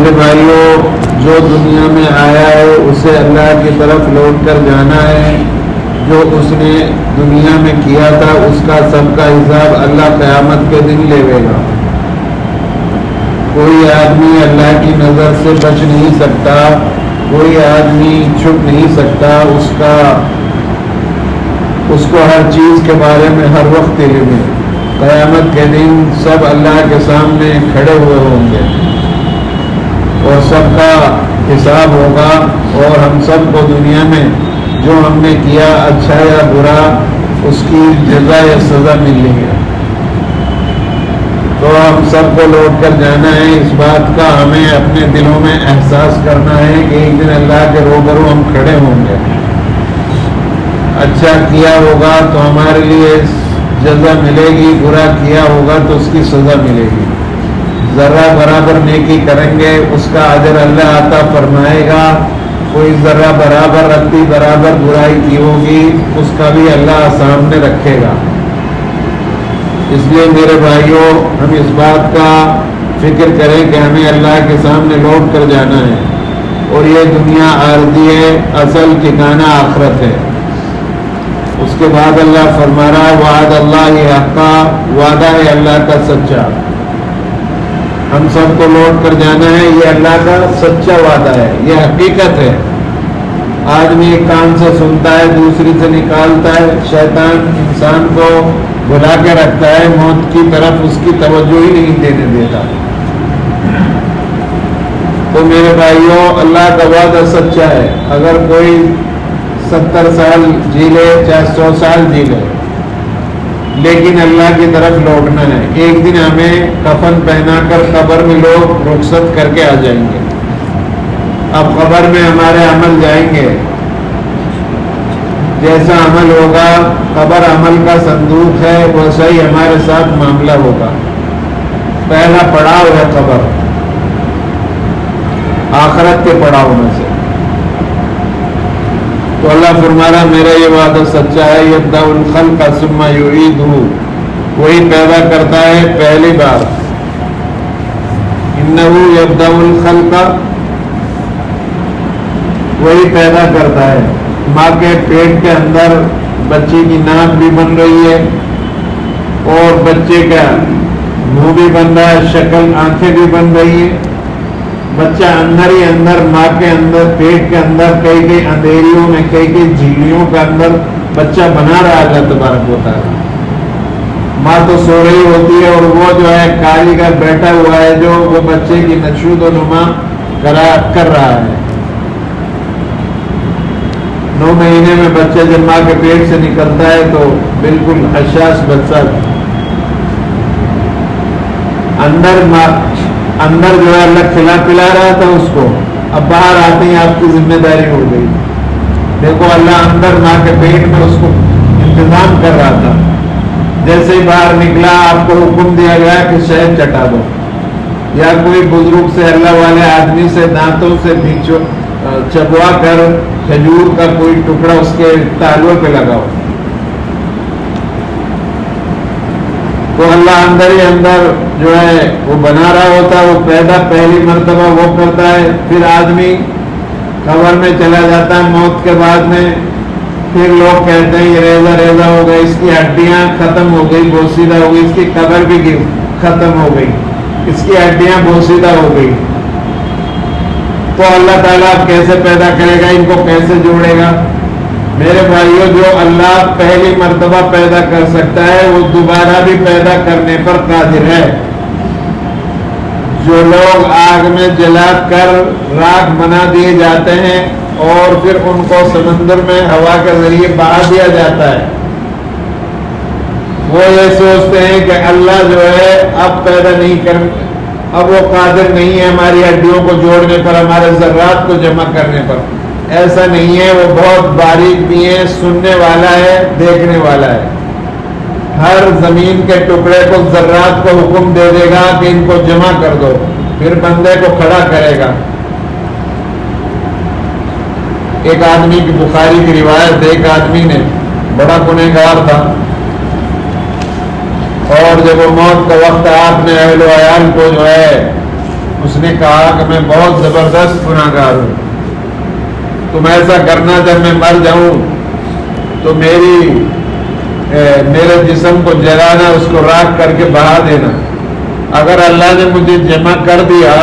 میرے بھائیوں، جو دنیا میں آیا ہے اسے اللہ کی طرف لوٹ کر جانا ہے۔ جو اس نے دنیا میں کیا تھا اس کا سب کا حساب اللہ قیامت کے دن لے گا۔ کوئی آدمی اللہ کی نظر سے بچ نہیں سکتا، کوئی آدمی چھپ نہیں سکتا، اس کو ہر چیز کے بارے میں ہر وقت علم ہے۔ قیامت کے دن سب اللہ کے سامنے کھڑے ہوئے ہوں گے اور سب کا حساب ہوگا، اور ہم سب کو دنیا میں جو ہم نے کیا اچھا یا برا اس کی جزا یا سزا ملنی ہے۔ تو ہم سب کو لوٹ کر جانا ہے۔ اس بات کا ہمیں اپنے دلوں میں احساس کرنا ہے کہ ایک دن اللہ کے روبرو ہم کھڑے ہوں گے۔ اچھا کیا ہوگا تو ہمارے لیے جزا ملے گی، برا کیا ہوگا تو اس کی سزا ملے گی۔ ذرہ برابر نیکی کریں گے اس کا اجر اللہ عطا فرمائے گا، کوئی ذرہ برابر رتی برابر برائی کی ہوگی اس کا بھی اللہ سامنے رکھے گا۔ اس لیے میرے بھائیوں، ہم اس بات کا فکر کریں کہ ہمیں اللہ کے سامنے لوٹ کر جانا ہے، اور یہ دنیا عارضی ہے، اصل ٹھکانہ آخرت ہے۔ اس کے بعد اللہ فرما رہا ہے وعد اللہ حقا، وعدہ ہے اللہ کا سچا۔ ہم سب کو لوٹ کر جانا ہے، یہ اللہ کا سچا وعدہ ہے، یہ حقیقت ہے۔ آدمی ایک کان سے سنتا ہے دوسری سے نکالتا ہے، شیطان انسان کو بلا کے رکھتا ہے، موت کی طرف اس کی توجہ ہی نہیں دینے دیتا۔ تو میرے بھائیوں، اللہ کا وعدہ سچا ہے۔ اگر کوئی 70 سال جی لے چاہے 100 سال جی لے، لیکن اللہ کی طرف لوٹنا ہے۔ ایک دن ہمیں کفن پہنا کر قبر میں لوگ رخصت کر کے آ جائیں گے۔ اب قبر میں ہمارے عمل جائیں گے، جیسا عمل ہوگا قبر عمل کا صندوق ہے، ویسا ہی ہمارے ساتھ معاملہ ہوگا۔ پہلا پڑاؤ ہے قبر، آخرت کے پڑاؤ میں سے۔ تو اللہ فرما رہا میرا یہ وعدہ سچا ہے، یبدأ الخلق ثم یعیدہ، وہی پیدا کرتا ہے پہلی بار۔ انہ یبدأ الخلق، وہی پیدا کرتا ہے۔ ماں کے پیٹ کے اندر بچے کی ناک بھی بن رہی ہے اور بچے کا منہ بھی بن رہا ہے، شکل آنکھیں بھی بن رہی ہیں۔ بچہ اندر ہی اندر ماں کے اندر پیٹ کے اندر کئی اندھیریوں میں کئی جھیلیوں کے اندر بچہ بنا رہا ہے اللہ تبارک و تعالیٰ۔ ماں تو سو رہی ہوتی ہے اور وہ جو ہے کاریگر بیٹھا ہوا ہے جو وہ بچے کی نشود و نما کر رہا ہے۔ 9 مہینے میں بچہ جب ماں کے پیٹ سے نکلتا ہے تو بالکل حساس بچہ، اندر جو ہے اللہ کھلا پلا رہا تھا اس کو، اب باہر آتے ہی آپ کی ذمہ داری ہو گئی۔ دیکھو اللہ اندر ماں کے پیٹ میں اس کو انتظام کر رہا تھا، جیسے ہی باہر نکلا آپ کو حکم دیا گیا کہ شہد چٹا دو، یا کوئی بزرگ سے اللہ والے آدمی سے دانتوں سے چبوا کر کھجور کا کوئی ٹکڑا اس کے تالوے پہ لگاؤ۔ تو اللہ اندر ہی اندر جو ہے وہ بنا رہا ہوتا ہے، وہ پیدا پہلی مرتبہ وہ کرتا ہے، پھر آدمی قبر میں چلا جاتا ہے موت کے بعد میں، پھر لوگ کہتے ہیں یہ ریزہ ہو گئی، اس کی ہڈیاں ختم ہو گئی، بوسیدہ ہو گئی، اس کی قبر بھی ختم ہو گئی، اس کی ہڈیاں بوسیدہ ہو گئی۔ تو اللہ تعالیٰ کیسے پیدا کرے گا، ان کو کیسے جوڑے گا؟ میرے بھائیوں، جو اللہ پہلی مرتبہ پیدا کر سکتا ہے وہ دوبارہ بھی پیدا کرنے پر قادر ہے۔ جو لوگ آگ میں جلا کر راکھ بنا دیے جاتے ہیں اور پھر ان کو سمندر میں ہوا کے ذریعے بہا دیا جاتا ہے، وہ یہ سوچتے ہیں کہ اللہ جو ہے اب پیدا نہیں کر، اب وہ قادر نہیں ہے ہماری ہڈیوں کو جوڑنے پر، ہمارے ذرات کو جمع کرنے پر۔ ایسا نہیں ہے، وہ بہت باریک بھی ہے، سننے والا ہے، دیکھنے والا ہے۔ ہر زمین کے ٹکڑے کو ذرات کو حکم دے دے گا کہ ان کو جمع کر دو، پھر بندے کو کھڑا کرے گا۔ ایک آدمی کی بخاری کی روایت، ایک آدمی نے بڑا گنہگار تھا اور جب وہ موت کا وقت آپ نے اہل و عیال کو جو ہے اس نے کہا کہ میں بہت زبردست گناہگار ہوں، تم ایسا کرنا جب میں مر جاؤں تو میرے جسم کو جلانا، اس کو راکھ کر کے بہا دینا، اگر اللہ نے مجھے جمع کر دیا،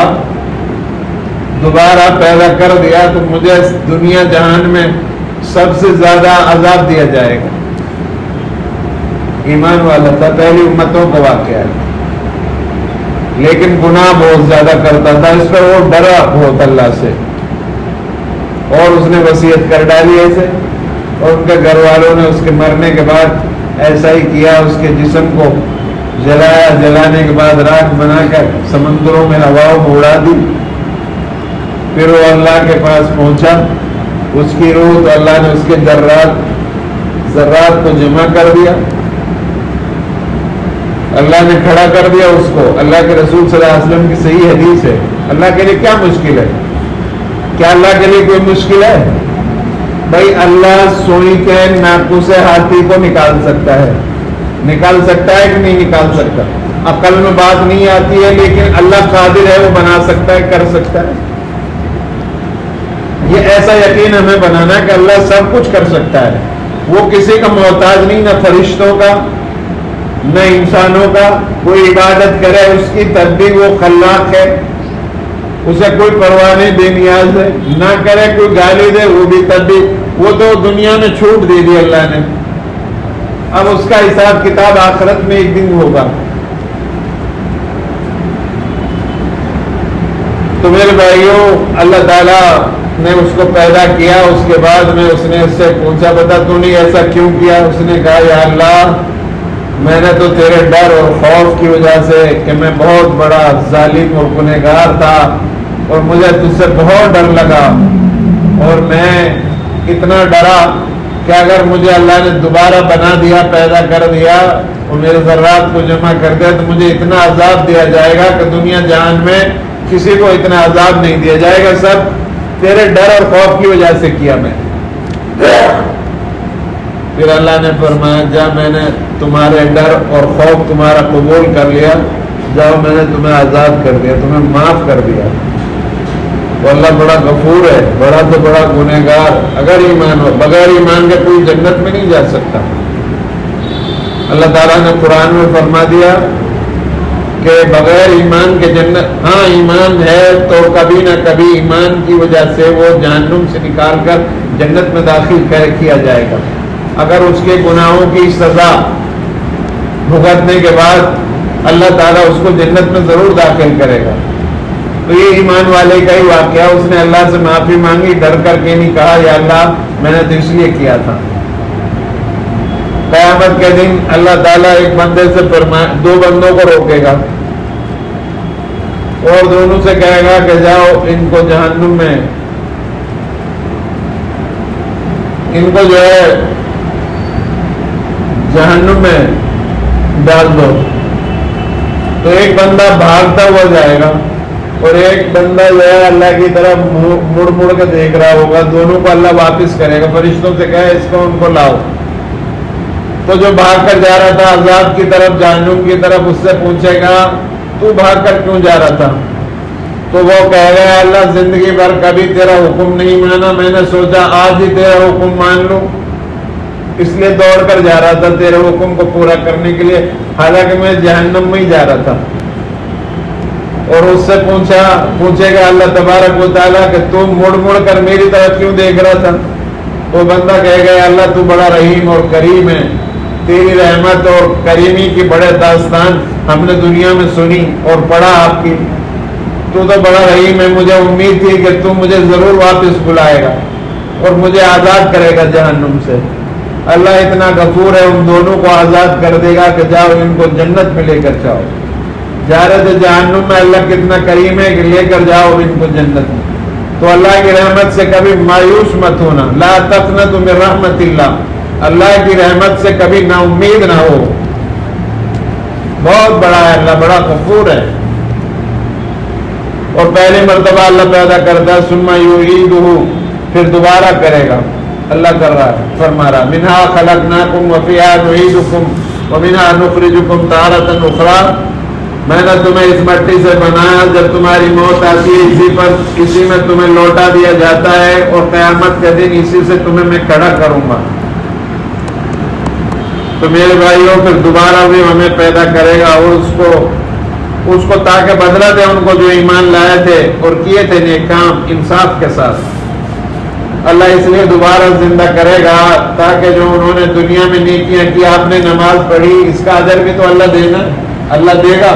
دوبارہ پیدا کر دیا، تو مجھے دنیا جہان میں سب سے زیادہ عذاب دیا جائے گا۔ ایمان والا تھا، پہلی امتوں کا واقعہ ہے، لیکن گناہ بہت زیادہ کرتا تھا، اس پر وہ ڈرا بہت اللہ سے، اور اس نے وصیت کر ڈالی ایسے، اور ان کے گھر والوں نے اس کے مرنے کے بعد ایسا ہی کیا، اس کے جسم کو جلایا، جلانے کے بعد راکھ بنا کر سمندروں میں ہواؤں میں اڑا دی۔ پھر وہ اللہ کے پاس پہنچا، اس کی روح، تو اللہ نے اس کے ذرات کو جمع کر دیا، اللہ نے کھڑا کر دیا اس کو۔ اللہ کے رسول صلی اللہ علیہ وسلم کی صحیح حدیث ہے، اللہ کے لیے کیا مشکل ہے؟ کیا اللہ کے لیے کوئی مشکل ہے؟ بھائی اللہ سوئی کے ناکوں سے ہاتھی کو نکال سکتا ہے کہ نہیں نکال سکتا؟ عقل میں بات نہیں آتی ہے، لیکن اللہ قادر ہے، وہ بنا سکتا ہے، کر سکتا ہے۔ یہ ایسا یقین ہمیں بنانا کہ اللہ سب کچھ کر سکتا ہے، وہ کسی کا محتاج نہیں، نہ فرشتوں کا نہ انسانوں کا۔ کوئی عبادت کرے اس کی تب بھی وہ خلاق ہے، اسے کوئی پرواہ نہیں، بے نیاز ہے، نہ کرے کوئی گالی دے وہ بھی تب بھی، وہ تو دنیا میں چھوٹ دے دی اللہ نے، اب اس کا حساب کتاب آخرت میں ایک دن ہوگا۔ تو میرے بھائیوں، اللہ تعالیٰ نے اس کو پیدا کیا، اس کے بعد میں اس نے اس سے پوچھا، بتا تو نے ایسا کیوں کیا؟ اس نے کہا یا اللہ، میں نے تو تیرے ڈر اور خوف کی وجہ سے کہ میں بہت بڑا ظالم اور گنہگار تھا، اور مجھے تجھ سے بہت ڈر لگا، اور میں اتنا ڈرا کہ اگر مجھے اللہ نے دوبارہ بنا دیا، پیدا کر دیا اور میرے ذرات کو جمع کر دیا، تو مجھے اتنا عذاب دیا جائے گا کہ دنیا جہان میں کسی کو اتنا عذاب نہیں دیا جائے گا، سب تیرے ڈر اور خوف کی وجہ سے کیا میں۔ پھر اللہ نے فرمایا جا، میں نے تمہارے ڈر اور خوف تمہارا قبول کر لیا، جاؤ میں نے تمہیں آزاد کر دیا، تمہیں معاف کر دیا۔ تو اللہ بڑا غفور ہے، بڑا تو بڑا گنہگار، اگر ایمان ہو، بغیر ایمان کے کوئی جنت میں نہیں جا سکتا۔ اللہ تعالیٰ نے قرآن میں فرما دیا کہ بغیر ایمان کے جنت، ہاں ایمان ہے تو کبھی نہ کبھی ایمان کی وجہ سے وہ جہنم سے نکال کر جنت میں داخل کیا جائے گا، اگر اس کے گناہوں کی سزا بھگتنے کے بعد اللہ تعالیٰ اس کو جنت میں ضرور داخل کرے گا۔ تو یہ ایمان والے کا ہی واقعہ، اس نے اللہ سے معافی مانگی، ڈر کر کے نہیں کہا یا اللہ میں نے تو اس لیے کیا تھا۔ قیامت کے دن اللہ تعالیٰ ایک بندے سے دو بندوں کو روکے گا اور دونوں سے کہے گا کہ جاؤ ان کو جہنم میں، ان کو جو ہے جہنم میں ڈال دو۔ تو ایک بندہ بھاگتا ہوا جائے گا اور ایک بندہ جو ہے اللہ کی طرف مڑ مڑ کے دیکھ رہا ہوگا، دونوں کو اللہ واپس کرے گا، فرشتوں سے کہے اس کو ان کو لاؤ۔ تو جو بھاگ کر جا رہا تھا عذاب کی طرف، جہنم کی طرف، اس سے پوچھے گا تو بھاگ کر کیوں جا رہا تھا؟ تو وہ کہے گا اللہ زندگی بھر کبھی تیرا حکم نہیں مانا، میں نے سوچا آج ہی تیرا حکم مان لوں، اس لیے دوڑ کر جا رہا تھا تیرے حکم کو پورا کرنے کے لیے، حالانکہ میں جہنم میں ہی جا رہا تھا۔ اور اس سے پوچھے گا اللہ تبارک و تعالیٰ کہ تم مڑ مڑ کر میری طرف کیوں دیکھ رہا تھا؟ وہ بندہ کہے گا اللہ تو بڑا رحیم اور کریم ہے، تیری رحمت اور کریمی کی بڑے داستان ہم نے دنیا میں سنی اور پڑھا آپ کی، تو بڑا رحیم ہے، مجھے امید تھی کہ تم مجھے ضرور واپس بلائے گا اور مجھے آزاد کرے گا جہنم سے۔ اللہ اتنا غفور ہے، ان دونوں کو آزاد کر دے گا کہ جاؤ ان کو جنت میں لے کر جاؤ۔ جا رہے تھے جہنم میں، اللہ کتنا کریم ہے کہ لے کر جاؤ ان کو جنت میں۔ تو اللہ کی رحمت سے کبھی مایوس مت ہونا، لا تقنطوا من رحمت اللہ، اللہ کی رحمت سے کبھی نا امید نہ ہو، بہت بڑا ہے اللہ، بڑا غفور ہے۔ اور پہلی مرتبہ اللہ پیدا کرتا ہے، ثم یعیدہ، پھر دوبارہ کرے گا، اللہ کر رہا ہے، فرما رہا منہا خلقناکم وفیہا نعیدکم ومنہا نخرجکم تارۃ اخری۔ میں نے تمہیں اس مٹی سے بنایا، جب تمہاری موت آتی ہے اسی میں تمہیں لوٹا دیا جاتا ہے، اور قیامت کے دن اسی سے تمہیں میں کھڑا کروں گا۔ تو میرے بھائیوں پھر دوبارہ بھی ہمیں پیدا کرے گا، اور اس کو تاکہ بدلہ دے ان کو جو ایمان لائے تھے اور کیے تھے نیک کام انصاف کے ساتھ۔ اللہ اس لیے دوبارہ زندہ کرے گا تاکہ جو انہوں نے دنیا میں نیکیاں کی، آپ نے نماز پڑھی، اس کا اجر بھی تو اللہ دے گا،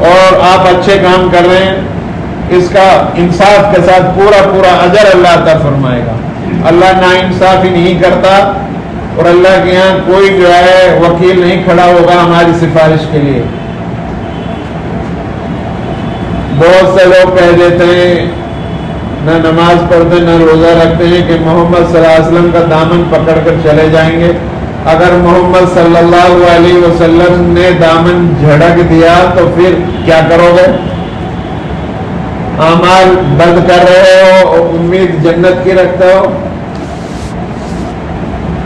اور آپ اچھے کام کر رہے ہیں، اس کا انصاف کے ساتھ پورا اجر اللہ عطا فرمائے گا۔ اللہ ناانصافی نہیں کرتا، اور اللہ کے یہاں کوئی جو ہے وکیل نہیں کھڑا ہوگا ہماری سفارش کے لیے۔ بہت سے لوگ کہہ دیتے ہیں، نہ نماز پڑھتے نہ روزہ رکھتے ہیں، کہ محمد صلی اللہ علیہ وسلم کا دامن پکڑ کر چلے جائیں گے۔ اگر محمد صلی اللہ علیہ وسلم نے دامن جھڑک دیا تو پھر کیا کرو گے؟ اعمال بند کر رہے ہو، امید جنت کی رکھتے ہو،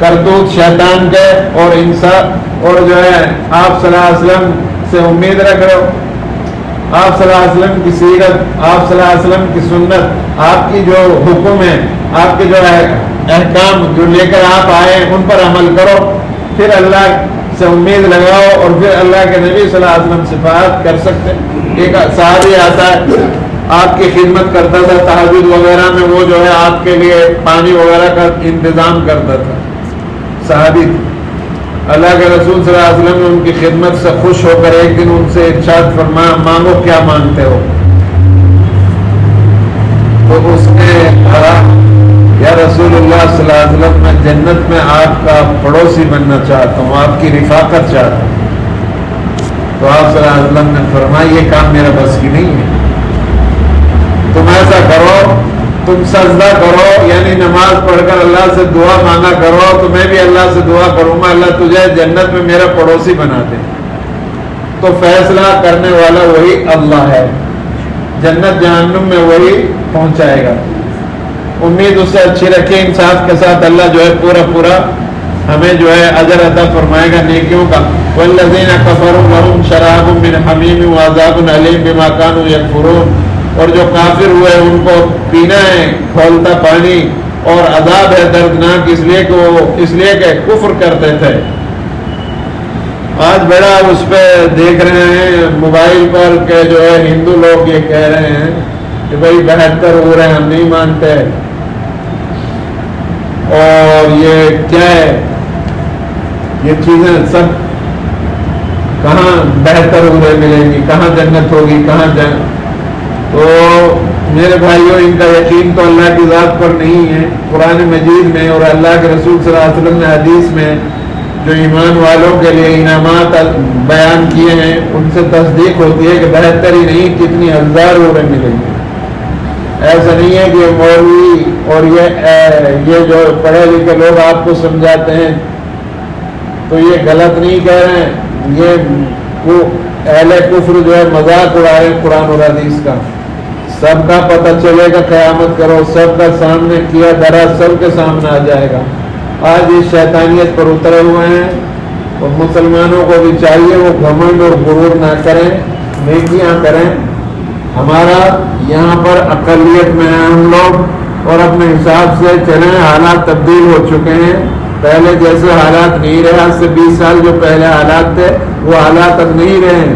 کرتوت شیطان کے اور انصاف اور جو ہے آپ صلی اللہ علیہ وسلم سے امید رکھ رہے ہو۔ آپ صلی اللہ علیہ وسلم کی سیرت، آپ صلی اللہ علیہ وسلم کی سنت، آپ کی جو حکم ہے، آپ کے جو ہے احکام جو لے کر آپ آئے ان پر عمل کرو، پھر اللہ سے امید لگاؤ، اور پھر اللہ کے نبی صلی اللہ علیہ وسلم شفاعت کر سکتے۔ ایک صحابی آتا ہے، آپ کی خدمت کرتا تھا تہجد وغیرہ میں، وہ جو ہے آپ کے لیے پانی وغیرہ کا انتظام کرتا تھا، صحابی۔ اللہ کے رسول صلی اللہ علیہ وسلم نے ان کی خدمت سے خوش ہو کر ایک دن ان سے ارشاد فرمایا، مانگو کیا مانگتے ہو؟ تو اس نے کہا، یا رسول اللہ صلی اللہ علیہ وسلم، میں جنت میں آپ کا پڑوسی بننا چاہتا ہوں، آپ کی رفاقت چاہتا ہوں۔ تو آپ صلی اللہ علیہ وسلم نے فرمایا، یہ کام میرا بس کی نہیں ہے، تم ایسا کرو، تم سجدہ کرو، یعنی نماز پڑھ کر اللہ سے دعا مانگا کرو، تو میں بھی اللہ سے دعا کروں گا اللہ تجھے جنت میں میرا پڑوسی بنا دے۔ تو فیصلہ کرنے والا وہی اللہ ہے، جنت جہنم میں وہی پہنچائے گا۔ امید اس سے اچھی رکھیں، انصاف کے ساتھ اللہ جو ہے پورا ہمیں جو ہے اجر عطا فرمائے گا نیکیوں کا۔ والذین کفروا لهم شراب من حمیم وعذاب علیم بما كانوا یکفرون، اور جو کافر ہوئے ان کو پینا ہے کھولتا پانی، اور عذاب ہے دردناک، اس لیے کہ کفر کرتے تھے۔ آج بڑا اس پہ دیکھ رہے ہیں موبائل پر کہ جو ہے ہندو لوگ یہ کہہ رہے ہیں کہ بھائی 72 ہو رہے ہیں، ہم نہیں مانتے، اور یہ کیا ہے، یہ چیزیں سب کہاں بہتر ہو رہے ملیں گی، کہاں جنت ہوگی، کہاں تو میرے بھائیوں ان کا یقین تو اللہ کی ذات پر نہیں ہے۔ قرآن مجید میں اور اللہ کے رسول صلی اللہ علیہ وسلم نے حدیث میں جو ایمان والوں کے لیے انعامات بیان کیے ہیں ان سے تصدیق ہوتی ہے کہ بہتر ہی نہیں کتنی ہزار عمریں ملیں گی۔ ایسا نہیں ہے کہ مولوی اور یہ جو پڑھے لکھے لوگ آپ کو سمجھاتے ہیں تو یہ غلط نہیں کہہ رہے ہیں، یہ وہ اہل کفر جو ہے مذاق اڑا رہے ہیں قرآن اور حدیث کا۔ سب کا پتہ چلے گا، قیامت کرو سب کا سامنے کیا درا سب کے سامنے آ جائے گا۔ آج اس شیطانیت پر اترے ہوئے ہیں، اور مسلمانوں کو بھی چاہیے وہ گھمنڈ اور غرور نہ کریں، نیکیاں کریں۔ ہمارا یہاں پر اقلیت میں ہیں ہم لوگ، اور اپنے حساب سے چلیں، حالات تبدیل ہو چکے ہیں، پہلے جیسے حالات نہیں رہے۔ آج سے 20 سال جو پہلے حالات تھے وہ حالات اب نہیں رہے۔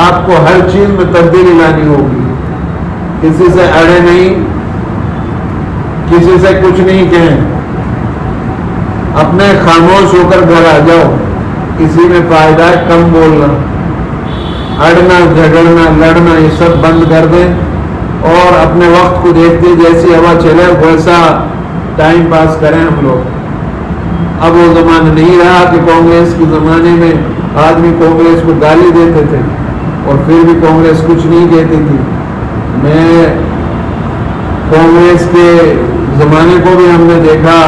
آپ کو ہر چیز میں تبدیلی لانی ہوگی، کسی سے اڑے نہیں، کسی سے کچھ نہیں کہیں، اپنے خاموش ہو کر گھر آ جاؤ، کسی میں فائدہ ہے کم بولنا، اڑنا جھگڑنا لڑنا یہ سب بند کر دیں، اور اپنے وقت کو دیکھتے جیسی ہوا چلے ویسا ٹائم پاس کریں ہم لوگ۔ اب وہ زمانہ نہیں رہا کہ کانگریس کے زمانے میں آدمی کانگریس کو گالی دیتے تھے اور پھر بھی کانگریس کچھ نہیں کہتی تھی۔ میں کانگریس کے زمانے کو بھی ہم نے دیکھا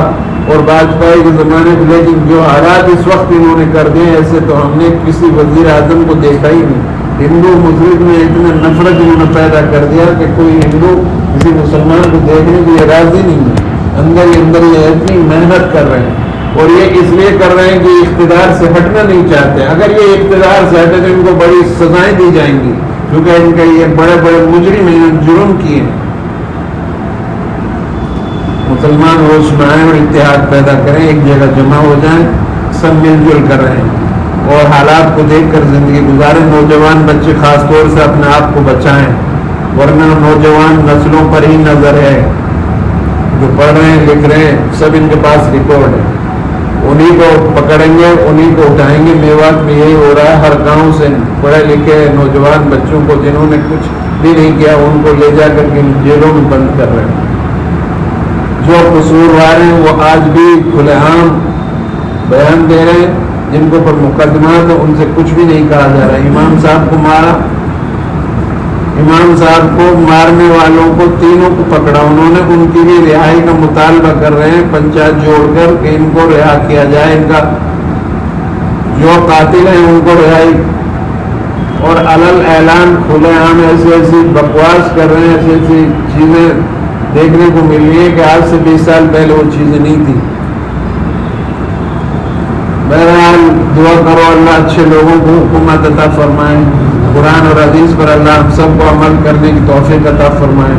اور واجپئی کے زمانے کو، لیکن جو حالات اس وقت انہوں نے کر دیے ایسے تو ہم نے کسی وزیر اعظم کو دیکھا ہی نہیں۔ ہندو مسلم میں اتنا نفرت انہوں نے پیدا کر دیا کہ کوئی ہندو کسی مسلمان کو دیکھنے کے لیے راضی نہیں ہے، اندر ہی اندر یہ اتنی محنت کر رہے ہیں۔ اور یہ اس لیے کر رہے ہیں کہ اقتدار سے ہٹنا نہیں چاہتے. اگر یہ اقتدار سے ہٹے تو ان کو بڑی سزائیں دی جائیں گی، کیونکہ ان کے یہ بڑے بڑے مجرم ہیں، جرم کیے ہیں. مسلمان ہوش میں آئیں اور اتحاد پیدا کریں، ایک جگہ جمع ہو جائیں، سب مل جل کر رہیں اور حالات کو دیکھ کر زندگی گزاریں. نوجوان بچے خاص طور سے اپنے آپ کو بچائیں، ورنہ نوجوان نسلوں پر ہی نظر ہے. جو پڑھ رہے ہیں لکھ رہے ہیں سب ان کے پاس ریکارڈ ہے، انہی کو پکڑیں گے، انہی کو اٹھائیں گے. میوات میں یہی ہو رہا ہے، ہر گاؤں سے پڑھے لکھے نوجوان بچوں کو جنہوں نے کچھ بھی نہیں کیا ان کو لے جا کر کے جیلوں میں بند کر رہے ہیں. جو قصوروار ہیں وہ آج بھی کھلے عام بیان دے رہے ہیں، جن کو پر مقدمات ہیں ان سے کچھ بھی نہیں کہا جا رہا. امام صاحب کو مارا، امام صاحب کو مارنے والوں کو تینوں کو پکڑا، انہوں نے ان کی بھی رہائی کا مطالبہ کر رہے ہیں پنچایت جوڑ کر کہ ان کو رہا کیا جائے، ان کا جو قاتل ہیں ان کو رہائی. اور علل اعلان کھلے عام ایسی ایسی بکواس کر رہے ہیں، ایسی ایسی چیزیں دیکھنے کو مل رہی ہے کہ آج سے 20 سال پہلے وہ چیزیں نہیں تھی. بہرحال دعا کرو اللہ اچھے لوگوں کو حکومت عطا فرمائے، قرآن اور حدیث پر اللہ ہم سب کو عمل کرنے کی توفیق عطا فرمائے.